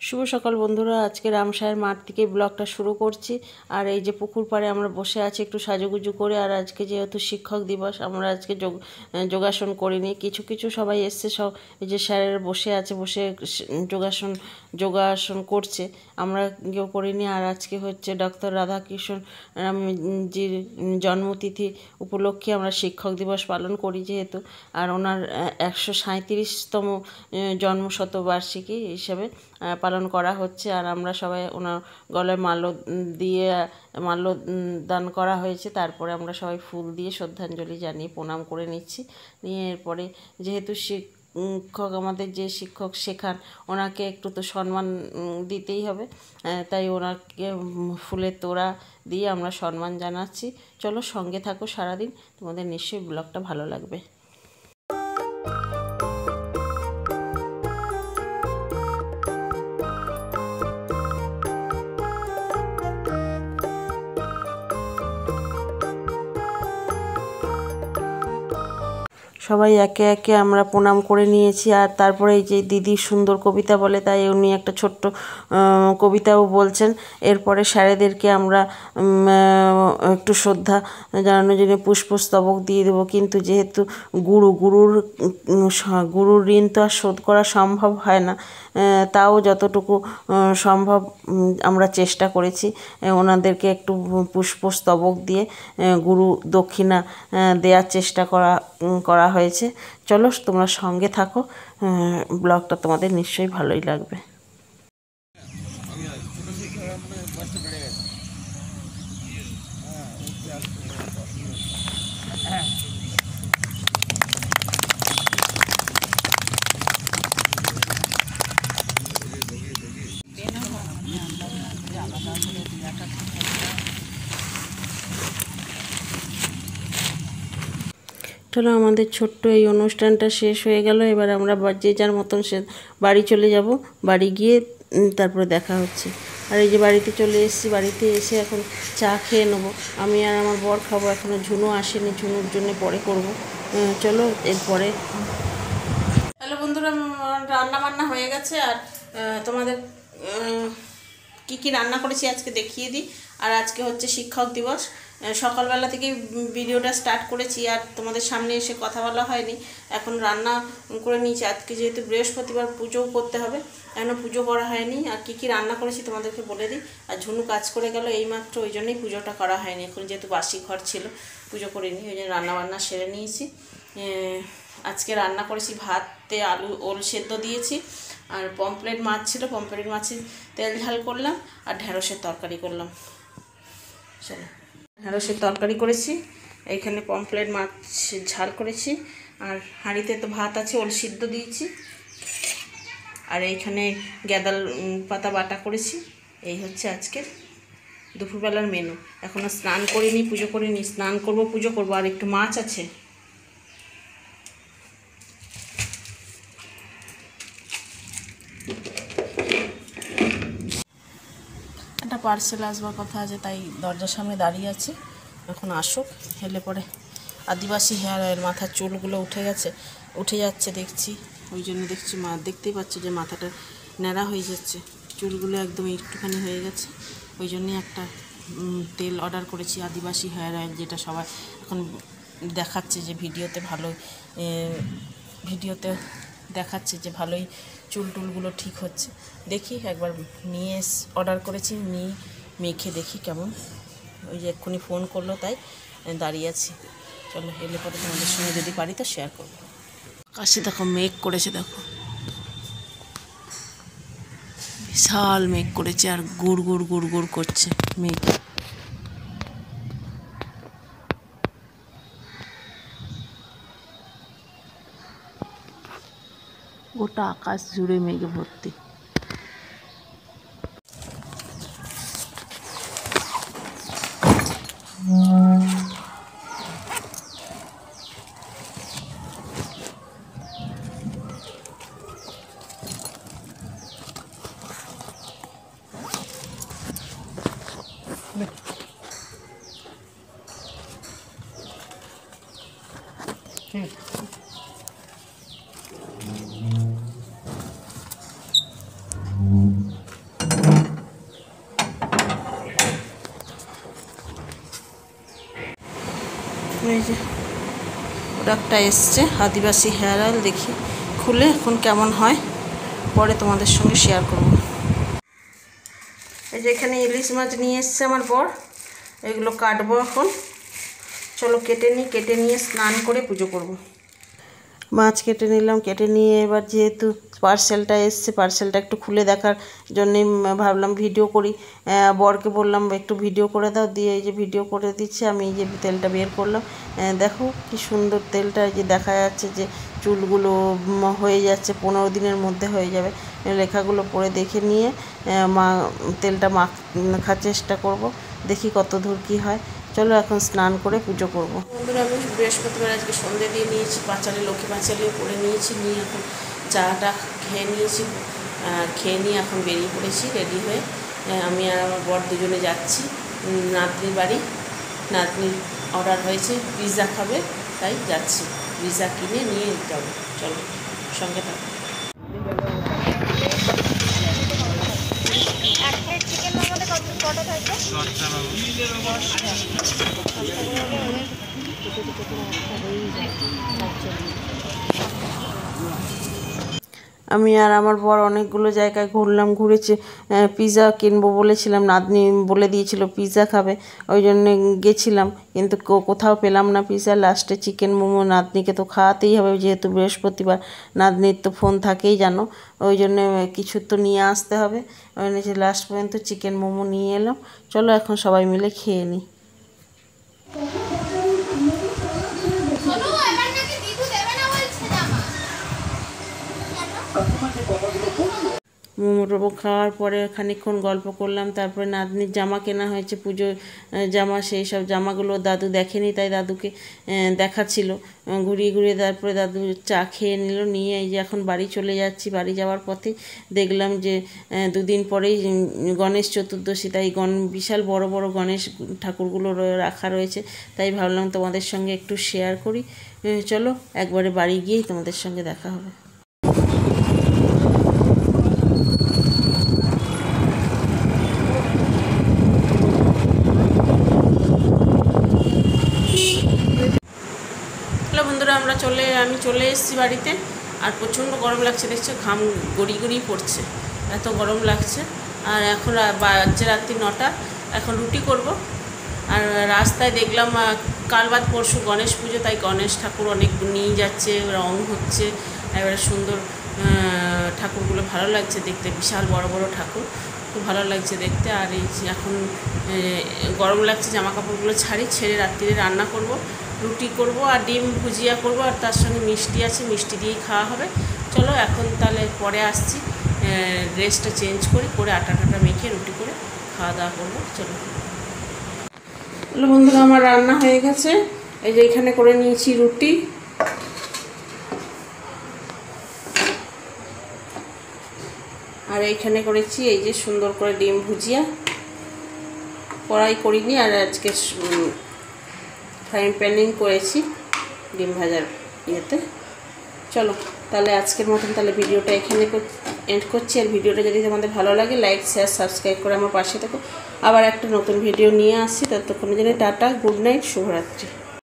শুভ সকাল বন্ধুরা, আজকে রামসায়ের মাঠ থেকে ব্লগটা শুরু করছি। আর এই যে পুকুর পাড়ে আমরা বসে আছি একটু সাজুগুজু করে। আর আজকে যেহেতু শিক্ষক দিবস, আমরা আজকে যোগাসন করিনি। কিছু কিছু সবাই এসছে, সব এই যে স্যারের বসে আছে, বসে যোগাসন করছে, আমরা কেউ করিনি। আর আজকে হচ্ছে ডক্টর রাধাকৃষ্ণ রামজির জন্মতিথি উপলক্ষে আমরা শিক্ষক দিবস পালন করি যেহেতু। আর ওনার 137তম জন্মশতবার্ষিকী হিসেবে পালন করা হচ্ছে। আর আমরা সবাই ওনার গলায় দিয়ে মাল্য দান করা হয়েছে। তারপরে আমরা সবাই ফুল দিয়ে শ্রদ্ধাঞ্জলি জানিয়ে প্রণাম করে নিচ্ছি। নিয়ে এরপরে যেহেতু শিক্ষক, আমাদের যে শিক্ষক শেখান, ওনাকে একটু তো সম্মান দিতেই হবে, তাই ওনাকে ফুলের তোড়া দিয়ে আমরা সম্মান জানাচ্ছি। চলো সঙ্গে থাকো সারাদিন, তোমাদের নিশ্চয়ই ব্লগটা ভালো লাগবে। সবাই একে একে আমরা প্রণাম করে নিয়েছি। আর তারপরে এই যে দিদি সুন্দর কবিতা বলে, তাই উনি একটা ছোট্ট কবিতাও বলছেন। এরপরে স্যারেদেরকে আমরা একটু শ্রদ্ধা জানানোর জন্য পুষ্পস্তবক দিয়ে দেবো। কিন্তু যেহেতু গুরুর ঋণ তো আর শোধ করা সম্ভব হয় না, তাও যতটুকু সম্ভব আমরা চেষ্টা করেছি ওনাদেরকে একটু পুষ্পস্তবক দিয়ে গুরু দক্ষিণা দেওয়ার চেষ্টা করা হয়েছে। চলো তোমরা সঙ্গে থাকো, ব্লগটা তোমাদের নিশ্চয়ই ভালোই লাগবে। চলো, আমাদের ছোট্ট এই অনুষ্ঠানটা শেষ হয়ে গেল। এবার আমরা যে যার মতন বাড়ি চলে যাব। বাড়ি গিয়ে তারপরে দেখা হচ্ছে। আর এই যে বাড়িতে চলে এসেছি, বাড়িতে এসে এখন চা খেয়ে নেবো। আমি আর আমার বর খাবো, এখনও ঝুনু আসেনি, ঝুনুর জন্য পরে করব। চলো এরপরে। হ্যালো বন্ধুরা, রান্না বান্না হয়ে গেছে। আর তোমাদের কি কি রান্না করেছি আজকে দেখিয়ে দিই। আর আজকে হচ্ছে শিক্ষক দিবস। সকালবেলা থেকে ভিডিওটা স্টার্ট করেছি, আর তোমাদের সামনে এসে কথা বলা হয়নি। এখন রান্না করে নিয়েছি। আজকে যেহেতু বৃহস্পতিবার, পুজোও করতে হবে, এখনও পুজো করা হয়নি। আর কি কি রান্না করেছি তোমাদেরকে বলে দিই। আর ঝুনু কাজ করে গেল এইমাত্র, ওই জন্যই পুজোটা করা হয়নি। এখন যেহেতু বাসি ঘর ছিল, পুজো করিনি, ওই জন্য রান্নাবান্না সেরে নিয়েছি। আজকে রান্না করেছি, ভাতে আলু ওল সেদ্ধ দিয়েছি। আর পমফ্রেট মাছ ছিল, পমফ্রেট মাছের তেল ঝাল করলাম। আর ঢ্যাঁড়সের তরকারি করলাম। চলো, ঢ্যাঁড়সের তরকারি করেছি, এইখানে পমফ্রেট মাছ ঝাল করেছি। আর হাঁড়িতে তো ভাত আছে, ওল সিদ্ধ দিয়েছি। আর এইখানে গ্যাদাল পাতা বাটা করেছি। এই হচ্ছে আজকের দুপুরবেলার মেনু। এখনও স্নান করিনি, পুজো করিনি। স্নান করব, পুজো করব। আর একটু মাছ আছে। একটা পার্সেল আসবার কথা আছে, তাই দরজার সামনে দাঁড়িয়ে আছে। এখন আসুক, হেলে পরে। আদিবাসী হেয়ার অয়েল, মাথার চুলগুলো উঠে যাচ্ছে দেখছি। ওই জন্য দেখছি, দেখতেই পাচ্ছি যে মাথাটা ন্যাড়া হয়ে যাচ্ছে, চুলগুলো একদম একটুখানি হয়ে গেছে। ওই জন্যই একটা তেল অর্ডার করেছি, আদিবাসী হেয়ার অয়েল, যেটা সবাই এখন দেখাচ্ছে যে ভিডিওতে দেখাচ্ছে যে ভালোই চুল টুলগুলো ঠিক হচ্ছে। দেখি একবার নিয়ে অর্ডার করেছি, নিয়ে মেখে দেখি কেমন। ওই যে এক্ষুনি ফোন করলো, তাই দাঁড়িয়ে আছি। চলো, এলে পরে তোমাদের সঙ্গে যদি পারি তো শেয়ার করবো। আকাশে দেখো মেঘ করেছে, দেখো বিশাল মেঘ করেছে। আর গুড় গুড় গুড় গুড় করছে মেঘ। গোটা আকাশ জুড়ে মেঘে ভর্তি। এই যে প্রোডাক্টটা এসছে আদিবাসী হেয়ার অয়েল, দেখি খুলে এখন কেমন হয়, পরে তোমাদের সঙ্গে শেয়ার করব। এই যে এখানে ইলিশ মাছ নিয়ে এসছে আমার বর, এগুলো কাটবো এখন। চলো কেটে নিই, কেটে নিয়ে স্নান করে পুজো করব। মাছ কেটে নিলাম, কেটে নিয়ে এবার যেহেতু পার্সেলটা এসছে, পার্সেলটা একটু খুলে দেখার জন্যে ভাবলাম ভিডিও করি। বরকে বললাম একটু ভিডিও করে দাও, দিয়ে এই যে ভিডিও করে দিচ্ছে। আমি এই যে তেলটা বের করলাম, দেখো কি সুন্দর তেলটা, এই যে দেখা যাচ্ছে যে চুলগুলো হয়ে যাচ্ছে, 15 দিনের মধ্যে হয়ে যাবে। লেখাগুলো পড়ে দেখে নিয়ে তেলটা মাখার চেষ্টা করব, দেখি কত দূর কী হয়। চলো এখন স্নান করে পুজো করব। বন্ধুরা আমি বৃহস্পতিবার আজকে সন্ধ্যে দিয়ে নিয়েছি, পাঁচালি লক্ষ্মী পাঁচালিও পরে নিয়েছি, নিয়ে এখন চাটা খেয়ে নিয়েছি, খেয়ে নিয়ে এখন বেরিয়ে পড়েছি রেডি হয়ে। আমি আর আমার বর দুজনে যাচ্ছি নাতনির বাড়ি। নাতনির অর্ডার হয়েছে পিৎজা খাবে, তাই যাচ্ছি, পিৎজা কিনে নিয়ে যাবো। চলো সঙ্গে থাকো। আমি আর আমার বর অনেকগুলো জায়গায় ঘুরলাম, ঘুরেছি। পিৎজা কিনবো বলেছিলাম, নাতনি বলে দিয়েছিল পিৎজা খাবে, ওই জন্যে গেছিলাম, কিন্তু কোথাও পেলাম না পিৎজা। লাস্টে চিকেন মোমো, নাতনিকে তো খাওয়াতেই হবে যেহেতু বৃহস্পতিবার, নাতনির তো ফোন থাকেই জানো, ওই জন্যে কিছু তো নিয়ে আসতে হবে। ওই জন্য লাস্ট পর্যন্ত চিকেন মোমো নিয়ে এলাম। চলো এখন সবাই মিলে খেয়ে নিই। মোমো টোমো খাওয়ার পরে খানিকক্ষণ গল্প করলাম, তারপরে নাতনির জামা কেনা হয়েছে, পুজোর জামা, সেই সব জামাগুলো দাদু দেখেনি, তাই দাদুকে দেখাচ্ছিল ঘুরিয়ে ঘুরিয়ে। তারপরে দাদু চা খেয়ে নিল, নিয়ে এই যে এখন বাড়ি চলে যাচ্ছি। বাড়ি যাওয়ার পথে দেখলাম যে দুদিন পরেই গণেশ চতুর্দশী, তাই বিশাল বড় বড় গণেশ ঠাকুরগুলো রাখা রয়েছে, তাই ভাবলাম তোমাদের সঙ্গে একটু শেয়ার করি। চলো একবারে বাড়ি গিয়েই তোমাদের সঙ্গে দেখা হবে। হ্যালো বন্ধুরা, আমি চলে এসেছি বাড়িতে, আর প্রচণ্ড গরম লাগছে, দেখছো ঘাম গড়ি গড়ি পড়ছে, এত গরম লাগছে। আর এখন বাজছে রাত্রি 9টা, এখন রুটি করব। আর রাস্তায় দেখলাম কাল বাদ পরশু গণেশ পুজো, তাই গণেশ ঠাকুর অনেক নিয়ে যাচ্ছে, রং হচ্ছে, এবারে সুন্দর ঠাকুরগুলো ভালো লাগছে দেখতে, বিশাল বড় বড় ঠাকুর, খুব ভালো লাগছে দেখতে। আর এই এখন গরম লাগছে, জামা কাপড়গুলো ছেড়ে রাত্রিরে রান্না করব, রুটি করব আর ডিম ভুজিয়া করব, আর তার সঙ্গে মিষ্টি আছে, মিষ্টি দিয়েই খাওয়া হবে। চলো এখন তাহলে পরে আসছি, ড্রেসটা চেঞ্জ করে আটা মেখে রুটি করে খাওয়া দাওয়া করবো। চলো বন্ধুরা, আমার রান্না হয়ে গেছে, এই যে এখানে করে নিয়েছি রুটি, আর এইখানে করেছি এই যে সুন্দর করে ডিম ভুজিয়া। কড়াই করিনি, আর আজকে ফ্রাইং প্যানিং করেছি ডিম ভাজার ইয়েতে। চলো তাহলে আজকের মতন তাহলে ভিডিওটা এখানে এন্ড করছি। আর ভিডিওটা যদি তোমাদের ভালো লাগে লাইক শেয়ার সাবস্ক্রাইব করে আমার পাশে থাকো। আবার একটা নতুন ভিডিও নিয়ে আসছি, ততক্ষণের জন্য টাটা, গুড নাইট, শুভরাত্রি।